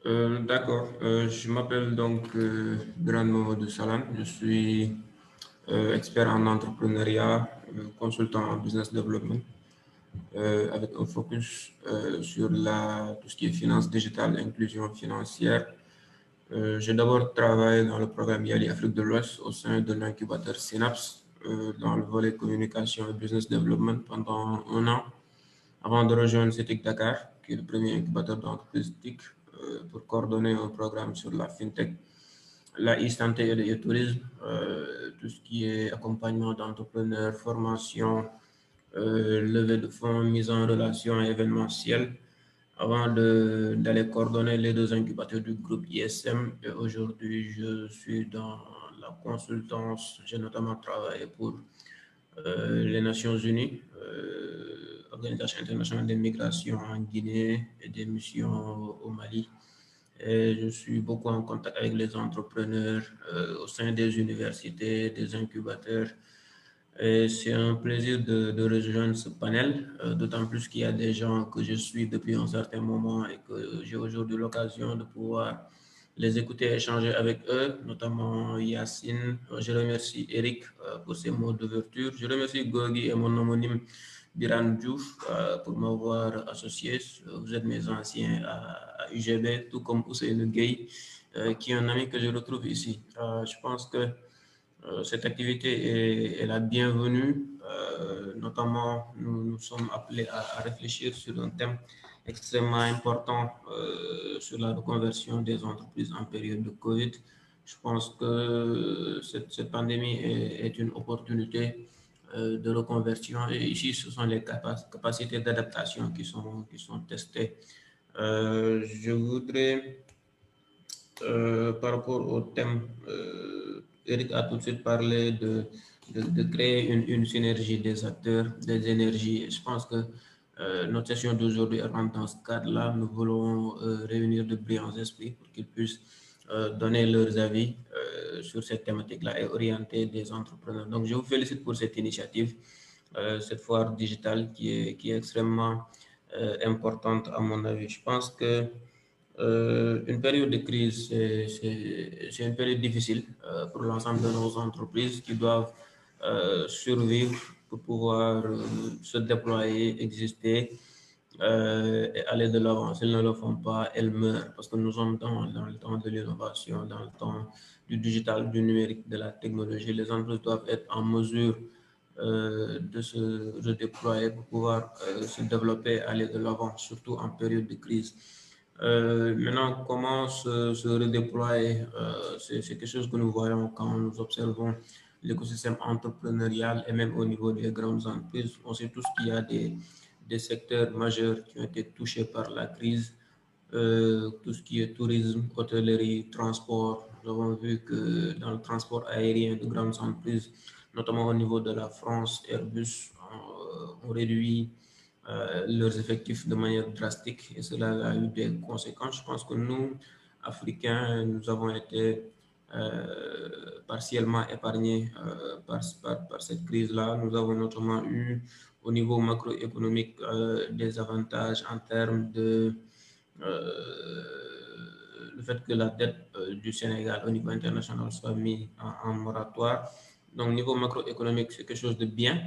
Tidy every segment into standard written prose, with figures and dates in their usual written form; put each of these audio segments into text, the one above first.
D'accord. Je m'appelle donc Biran Mamadou Salam. Je suis expert en entrepreneuriat, consultant en business development, avec un focus sur tout ce qui est finance digitale, inclusion financière. J'ai d'abord travaillé dans le programme Yali Afrique de l'Ouest au sein de l'incubateur Synapse, dans le volet communication et business development pendant un an, avant de rejoindre CETIC Dakar, qui est le premier incubateur d'entreprise TIC, pour coordonner un programme sur la fintech, la e-santé et le tourisme, tout ce qui est accompagnement d'entrepreneurs, formation, levée de fonds, mise en relation événementielle, avant d'aller coordonner les deux incubateurs du groupe ISM. Et aujourd'hui, je suis dans la consultance. J'ai notamment travaillé pour les Nations Unies, Organisation internationale des migrations en Guinée et des missions au Mali. Et je suis beaucoup en contact avec les entrepreneurs au sein des universités, des incubateurs. Et c'est un plaisir de rejoindre ce panel, d'autant plus qu'il y a des gens que je suis depuis un certain moment et que j'ai aujourd'hui l'occasion de pouvoir les écouter et échanger avec eux, notamment Yacine. Je remercie Eric pour ses mots d'ouverture. Je remercie Gorgui et mon homonyme Biran Diouf pour m'avoir associé. Vous êtes mes anciens à UGB, tout comme Ousseynou Gueye, qui est un ami que je retrouve ici. Je pense que cette activité est la bienvenue. Notamment, nous sommes appelés à réfléchir sur un thème extrêmement important sur la reconversion des entreprises en période de Covid. Je pense que cette pandémie est une opportunité de reconversion et ici, ce sont les capacités d'adaptation qui sont testées. Je voudrais par rapport au thème, Eric a tout de suite parlé de créer une synergie des acteurs, des énergies. Je pense que notre session d'aujourd'hui rentre dans ce cadre-là. Nous voulons réunir de brillants esprits pour qu'ils puissent donner leurs avis sur cette thématique-là et orienter des entrepreneurs. Donc, je vous félicite pour cette initiative, cette foire digitale qui est extrêmement importante à mon avis. Je pense que une période de crise, c'est une période difficile pour l'ensemble de nos entreprises qui doivent survivre pour pouvoir se déployer, exister et aller de l'avant. Si elles ne le font pas, elles meurent parce que nous sommes dans le temps de l'innovation, dans le temps du digital, du numérique, de la technologie. Les entreprises doivent être en mesure de se redéployer pour pouvoir se développer, aller de l'avant, surtout en période de crise. Maintenant, comment se redéployer, c'est quelque chose que nous voyons quand nous observons l'écosystème entrepreneurial et même au niveau des grandes entreprises. On sait tous qu'il y a des secteurs majeurs qui ont été touchés par la crise, tout ce qui est tourisme, hôtellerie, transport. Nous avons vu que dans le transport aérien de grandes entreprises, notamment au niveau de la France, Airbus ont réduit leurs effectifs de manière drastique et cela a eu des conséquences. Je pense que nous, Africains, nous avons été partiellement épargnés par cette crise-là. Nous avons notamment eu au niveau macroéconomique des avantages en termes de le fait que la dette du Sénégal au niveau international soit mise en moratoire. Donc, au niveau macroéconomique, c'est quelque chose de bien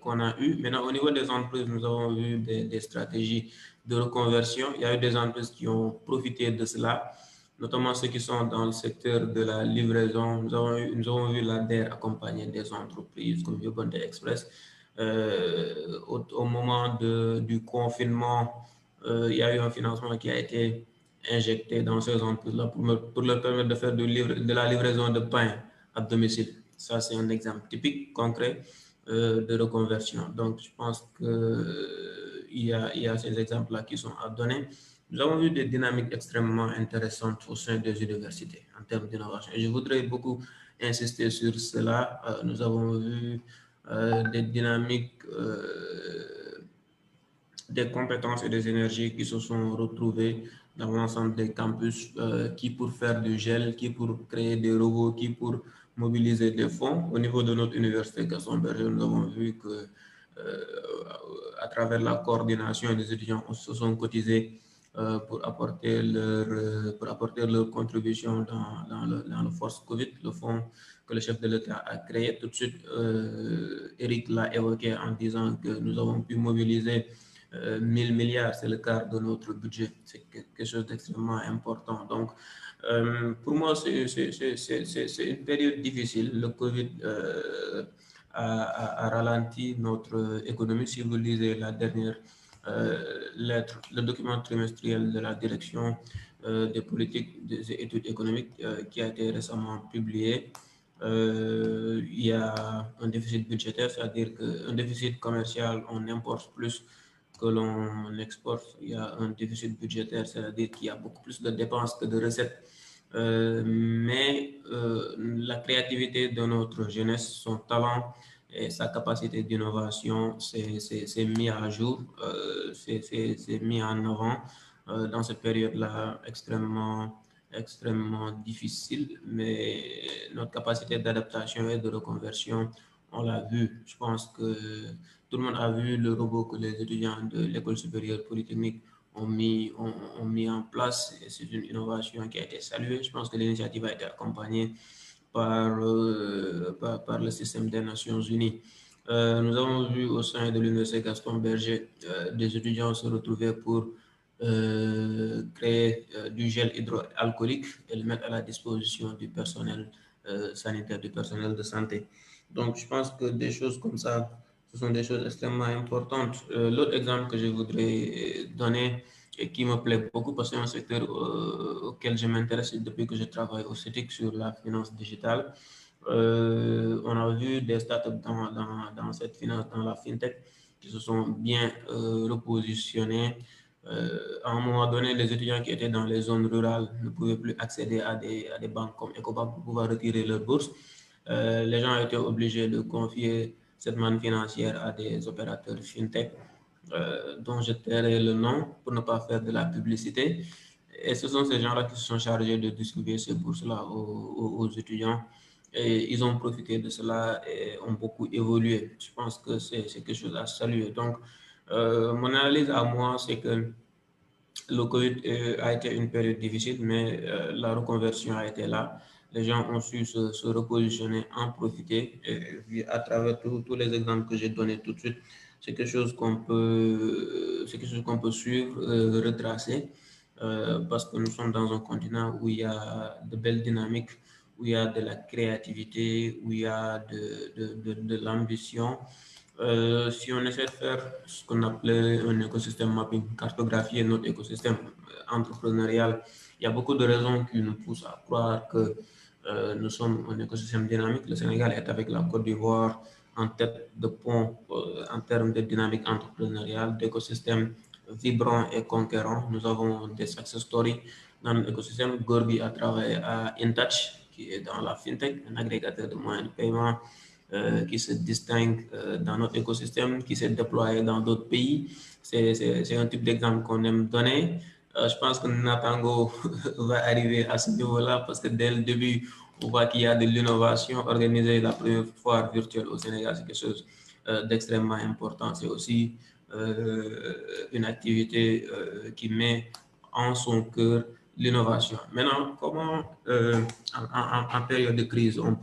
qu'on a eu. Maintenant, au niveau des entreprises, nous avons vu des stratégies de reconversion. Il y a eu des entreprises qui ont profité de cela, notamment ceux qui sont dans le secteur de la livraison. Nous avons vu l'ADER accompagner des entreprises comme Yobonde Express. Au moment du confinement, il y a eu un financement qui a été injecté dans ces entreprises-là pour leur permettre de faire de la livraison de pain à domicile. Ça, c'est un exemple typique, concret de reconversion. Donc, je pense qu'il y a ces exemples-là qui sont à donner. Nous avons vu des dynamiques extrêmement intéressantes au sein des universités en termes d'innovation. Et je voudrais beaucoup insister sur cela. Nous avons vu des dynamiques, des compétences et des énergies qui se sont retrouvées dans l'ensemble des campus, qui pour faire du gel, qui pour créer des robots, qui pour mobiliser des fonds. Au niveau de notre université Gaston Berger, nous avons vu que à travers la coordination des étudiants, se sont cotisés pour apporter leur contribution dans le force Covid, le fonds que le chef de l'État a créé. Tout de suite, Eric l'a évoqué en disant que nous avons pu mobiliser 1000 milliards, c'est le quart de notre budget. C'est quelque chose d'extrêmement important. Donc, pour moi, c'est une période difficile. Le Covid a ralenti notre économie. Si vous lisez la dernière lettre, le document trimestriel de la direction des politiques des études économiques qui a été récemment publié, il y a un déficit budgétaire, c'est-à-dire qu'un déficit commercial, on importe plus que l'on exporte. Il y a un déficit budgétaire, c'est-à-dire qu'il y a beaucoup plus de dépenses que de recettes. Mais la créativité de notre jeunesse, son talent et sa capacité d'innovation, c'est mis à jour, c'est mis en avant dans cette période-là extrêmement difficile, mais notre capacité d'adaptation et de reconversion, on l'a vu. Je pense que tout le monde a vu le robot que les étudiants de l'École supérieure polytechnique ont mis en place. C'est une innovation qui a été saluée. Je pense que l'initiative a été accompagnée par le système des Nations Unies. Nous avons vu au sein de l'Université Gaston Berger des étudiants se retrouver pour créer du gel hydroalcoolique et le mettre à la disposition du personnel sanitaire, du personnel de santé. Donc, je pense que des choses comme ça, ce sont des choses extrêmement importantes. L'autre exemple que je voudrais donner et qui me plaît beaucoup parce que c'est un secteur auquel je m'intéresse depuis que je travaille au CETIC sur la finance digitale. On a vu des startups dans cette finance, dans la fintech, qui se sont bien repositionnés. À un moment donné, les étudiants qui étaient dans les zones rurales ne pouvaient plus accéder à des banques comme Ecobank pour pouvoir retirer leur bourse. Les gens ont été obligés de confier cette manne financière à des opérateurs fintech dont je tairai le nom pour ne pas faire de la publicité. Et ce sont ces gens-là qui se sont chargés de distribuer ces bourses-là aux étudiants. Et ils ont profité de cela et ont beaucoup évolué. Je pense que c'est quelque chose à saluer. Donc, mon analyse à moi, c'est que le Covid a été une période difficile, mais la reconversion a été là. Les gens ont su se repositionner, en profiter. Et à travers tous les exemples que j'ai donnés tout de suite, c'est quelque chose qu'on peut suivre, retracer, parce que nous sommes dans un continent où il y a de belles dynamiques, où il y a de la créativité, où il y a de l'ambition. Si on essaie de faire ce qu'on appelait un écosystème mapping, cartographier notre écosystème entrepreneurial, il y a beaucoup de raisons qui nous poussent à croire que nous sommes un écosystème dynamique. Le Sénégal est avec la Côte d'Ivoire en tête de pont en termes de dynamique entrepreneuriale, d'écosystème vibrant et conquérant. Nous avons des success stories dans l'écosystème. Gorby a travaillé à InTouch, qui est dans la fintech, un agrégateur de moyens de paiement qui se distingue dans notre écosystème, qui s'est déployé dans d'autres pays. C'est un type d'exemple qu'on aime donner. Je pense que Natango va arriver à ce niveau-là parce que dès le début, on voit qu'il y a de l'innovation. Organiser la première foire virtuelle au Sénégal, c'est quelque chose d'extrêmement important. C'est aussi une activité qui met en son cœur l'innovation. Maintenant, comment en période de crise, en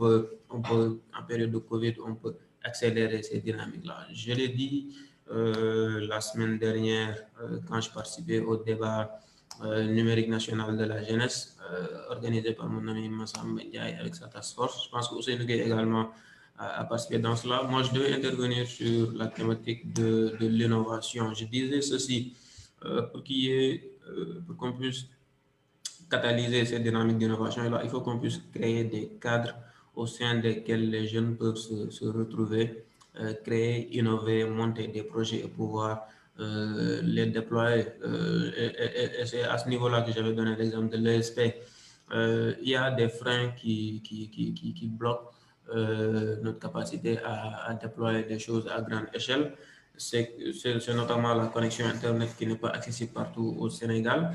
période de Covid, on peut accélérer ces dynamiques-là? Je l'ai dit la semaine dernière quand je participais au débat numérique national de la jeunesse organisé par mon ami Massam Ndiaye avec sa task force. Je pense que Ousseynou Gueye également a participé dans cela. Moi, je devais intervenir sur la thématique de l'innovation. Je disais ceci, pour qu'on puisse catalyser cette dynamique d'innovation, il faut qu'on puisse créer des cadres au sein desquels les jeunes peuvent se retrouver, créer, innover, monter des projets et pouvoir les déployer. Et c'est à ce niveau-là que j'avais donné l'exemple de l'ESP. Il y a des freins qui bloquent notre capacité à déployer des choses à grande échelle. C'est notamment la connexion Internet qui n'est pas accessible partout au Sénégal.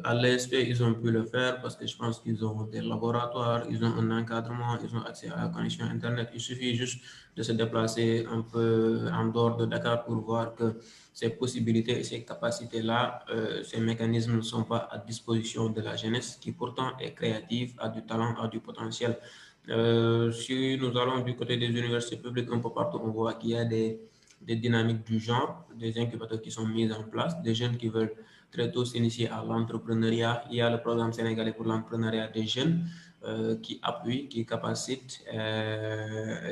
À l'ESP, ils ont pu le faire parce que je pense qu'ils ont des laboratoires, ils ont un encadrement, ils ont accès à la connexion Internet. Il suffit juste de se déplacer un peu en dehors de Dakar pour voir que ces possibilités et ces capacités-là, ces mécanismes ne sont pas à disposition de la jeunesse qui pourtant est créative, a du talent, a du potentiel. Si nous allons du côté des universités publiques, un peu partout, on voit qu'il y a des dynamiques du genre, des incubateurs qui sont mis en place, des jeunes qui veulent très tôt s'initier à l'entrepreneuriat. Il y a le programme sénégalais pour l'entrepreneuriat des jeunes qui appuie, qui capacite,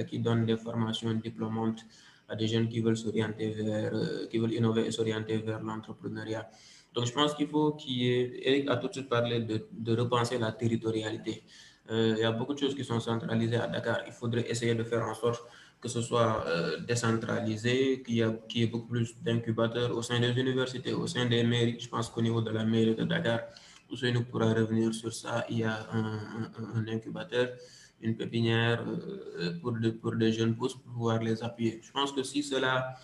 qui donne des formations diplômantes à des jeunes qui veulent s'orienter vers, qui veulent innover et s'orienter vers l'entrepreneuriat. Donc, je pense qu'il faut qu'il y ait, Eric a tout de suite parlé de repenser la territorialité. Il y a beaucoup de choses qui sont centralisées à Dakar. Il faudrait essayer de faire en sorte que ce soit décentralisé, qu'il y ait beaucoup plus d'incubateurs au sein des universités, au sein des mairies. Je pense qu'au niveau de la mairie de Dakar, nous pourra revenir sur ça. Il y a un incubateur, une pépinière pour des jeunes pousses pour pouvoir les appuyer. Je pense que si cela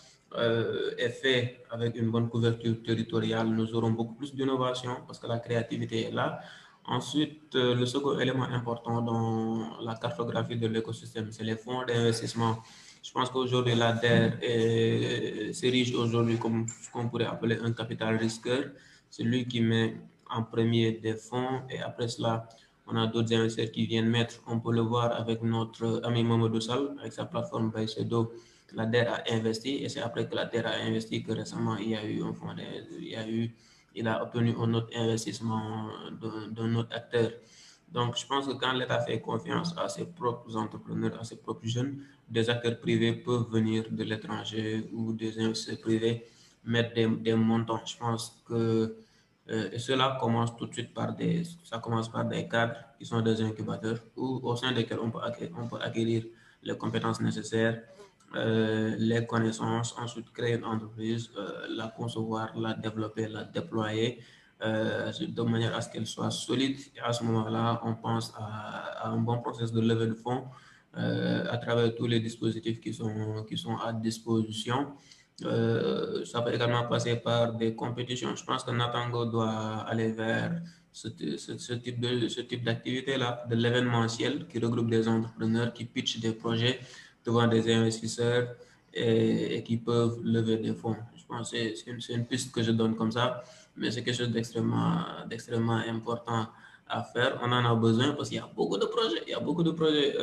est fait avec une bonne couverture territoriale, nous aurons beaucoup plus d'innovation parce que la créativité est là. Ensuite, le second élément important dans la cartographie de l'écosystème, c'est les fonds d'investissement. Je pense qu'aujourd'hui, la DER s'érige aujourd'hui comme ce qu'on pourrait appeler un capital risqueur. C'est lui qui met en premier des fonds et après cela, on a d'autres investisseurs qui viennent mettre. On peut le voir avec notre ami Mamadou Sall, avec sa plateforme Baysedo. La DER a investi et c'est après que la DER a investi que récemment il y a eu un fonds, il a obtenu un autre investissement d'un autre acteur. Donc, je pense que quand l'État fait confiance à ses propres entrepreneurs, à ses propres jeunes, des acteurs privés peuvent venir de l'étranger ou des investisseurs privés mettre des montants. Je pense que et cela commence tout de suite ça commence par des cadres qui sont des incubateurs ou au sein desquels on peut acquérir les compétences nécessaires, les connaissances, ensuite créer une entreprise, la concevoir, la développer, la déployer de manière à ce qu'elle soit solide. Et à ce moment-là, on pense à un bon processus de levée de fonds à travers tous les dispositifs qui sont à disposition. Ça peut également passer par des compétitions. Je pense que Natango doit aller vers ce type d'activité-là, de l'événementiel qui regroupe des entrepreneurs qui pitchent des projets devant des investisseurs et qui peuvent lever des fonds. Je pense que c'est une piste que je donne comme ça, mais c'est quelque chose d'extrêmement important à faire. On en a besoin parce qu'il y a beaucoup de projets. Il y a beaucoup de projets.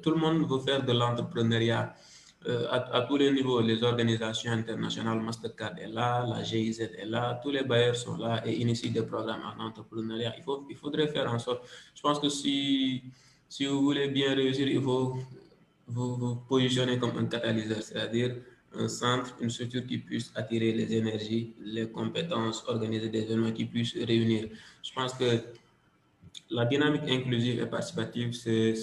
Tout le monde veut faire de l'entrepreneuriat à tous les niveaux. Les organisations internationales, Mastercard est là, la GIZ est là, tous les bailleurs sont là et initient des programmes en entrepreneuriat. Il faudrait faire en sorte. Je pense que si vous voulez bien réussir, il faut vous positionner comme un catalyseur, c'est-à-dire un centre, une structure qui puisse attirer les énergies, les compétences, organiser des événements qui puissent réunir. Je pense que la dynamique inclusive et participative, c'est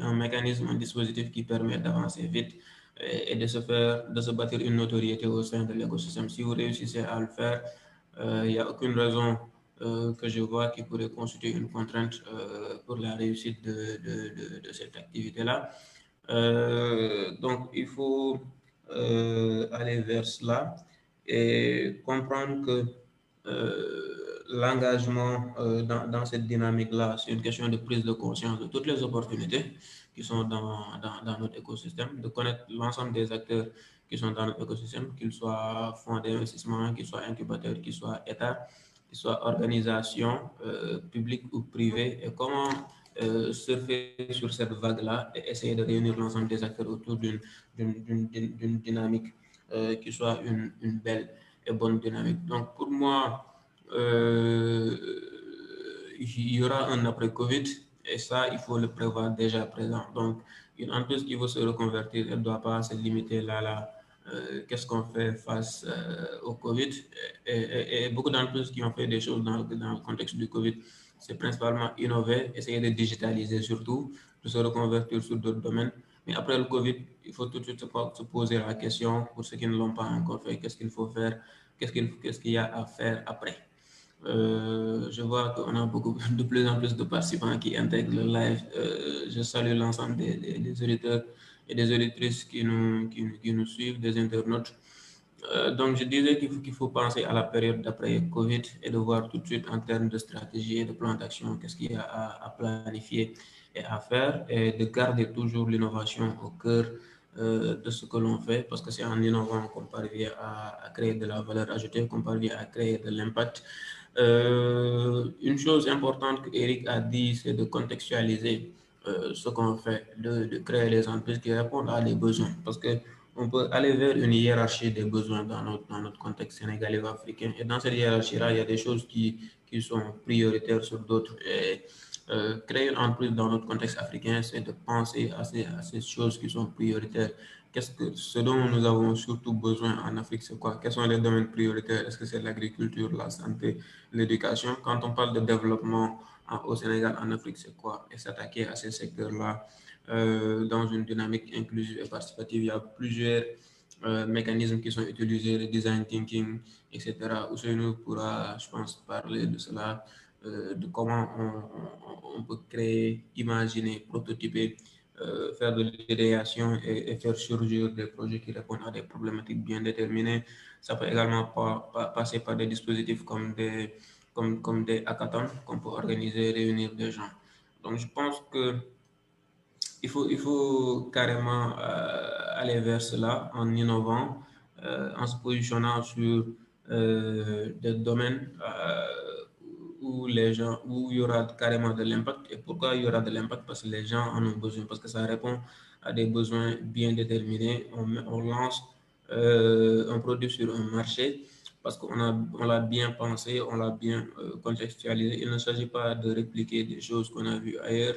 un mécanisme, un dispositif qui permet d'avancer vite et de se bâtir une notoriété au sein de l'écosystème. Si vous réussissez à le faire, il n'y a aucune raison que je vois qui pourrait constituer une contrainte pour la réussite de cette activité-là. Donc, il faut aller vers cela et comprendre que l'engagement dans cette dynamique-là, c'est une question de prise de conscience de toutes les opportunités qui sont dans notre écosystème, de connaître l'ensemble des acteurs qui sont dans notre écosystème, qu'ils soient fonds d'investissement, qu'ils soient incubateurs, qu'ils soient États, qu'ils soient organisations publiques ou privées, et comment surfer sur cette vague-là et essayer de réunir l'ensemble des acteurs autour d'une dynamique qui soit une belle et bonne dynamique. Donc pour moi, il y aura un après-Covid et ça, il faut le prévoir déjà à présent. Donc, une entreprise qui veut se reconvertir, elle ne doit pas se limiter là. Qu'est-ce qu'on fait face au Covid et beaucoup d'entreprises qui ont fait des choses dans le contexte du Covid, c'est principalement innover, essayer de digitaliser surtout, de se reconvertir sur d'autres domaines. Mais après le Covid, il faut tout de suite se poser la question pour ceux qui ne l'ont pas encore fait, qu'est-ce qu'il faut faire, qu'est-ce qu'il y a à faire après. Je vois qu'on a de plus en plus de participants qui intègrent le live. Je salue l'ensemble des auditeurs et des auditrices qui nous suivent, des internautes. Donc, je disais qu'il faut penser à la période d'après Covid et de voir tout de suite en termes de stratégie et de plan d'action, qu'est-ce qu'il y a à planifier et à faire, et de garder toujours l'innovation au cœur de ce que l'on fait, parce que c'est en innovant qu'on parvient à créer de la valeur ajoutée, qu'on parvient à créer de l'impact. Une chose importante que Eric a dit, c'est de contextualiser ce qu'on fait, de créer les entreprises qui répondent à des besoins, parce que on peut aller vers une hiérarchie des besoins dans notre contexte sénégalais ou africain. Et dans cette hiérarchie-là, il y a des choses qui sont prioritaires sur d'autres. Et créer une entreprise dans notre contexte africain, c'est de penser à ces choses qui sont prioritaires. Ce dont nous avons surtout besoin en Afrique, c'est quoi? Quels sont les domaines prioritaires? Est-ce que c'est l'agriculture, la santé, l'éducation? Quand on parle de développement au Sénégal, en Afrique, c'est quoi? Et s'attaquer à ces secteurs-là dans une dynamique inclusive et participative. Il y a plusieurs mécanismes qui sont utilisés, le design thinking, etc. Ousseynou pourra, je pense, parler de cela, de comment on peut créer, imaginer, prototyper, faire de l'idéation et faire surgir des projets qui répondent à des problématiques bien déterminées. Ça peut également passer par des dispositifs comme des hackathons qu'on peut organiser, réunir des gens. Donc, je pense que il faut carrément aller vers cela en innovant, en se positionnant sur des domaines où les gens, où il y aura carrément de l'impact. Et pourquoi il y aura de l'impact? Parce que les gens en ont besoin, parce que ça répond à des besoins bien déterminés. On lance un produit sur un marché parce on l'a bien pensé, on l'a bien contextualisé. Il ne s'agit pas de répliquer des choses qu'on a vues ailleurs.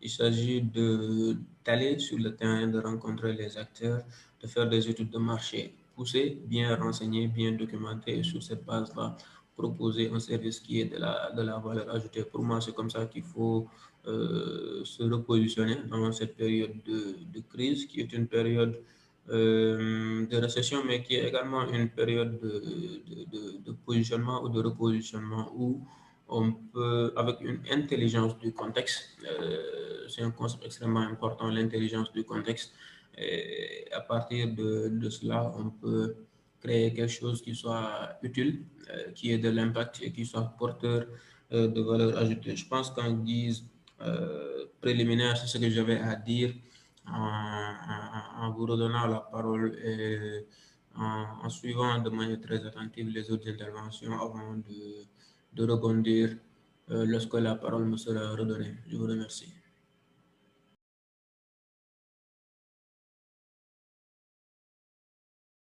Il s'agit d'aller sur le terrain, de rencontrer les acteurs, de faire des études de marché poussées, bien renseignées, bien documentées, et sur cette base-là, proposer un service qui est de la valeur ajoutée. Pour moi, c'est comme ça qu'il faut se repositionner dans cette période de crise, qui est une période de récession, mais qui est également une période de positionnement ou de repositionnement où on peut, avec une intelligence du contexte, c'est un concept extrêmement important, l'intelligence du contexte, et à partir de cela, on peut créer quelque chose qui soit utile, qui ait de l'impact et qui soit porteur de valeur ajoutée. Je pense qu'en guise préliminaire, c'est ce que j'avais à dire en vous redonnant la parole et en suivant de manière très attentive les autres interventions avant de rebondir lorsque la parole me sera redonnée. Je vous remercie.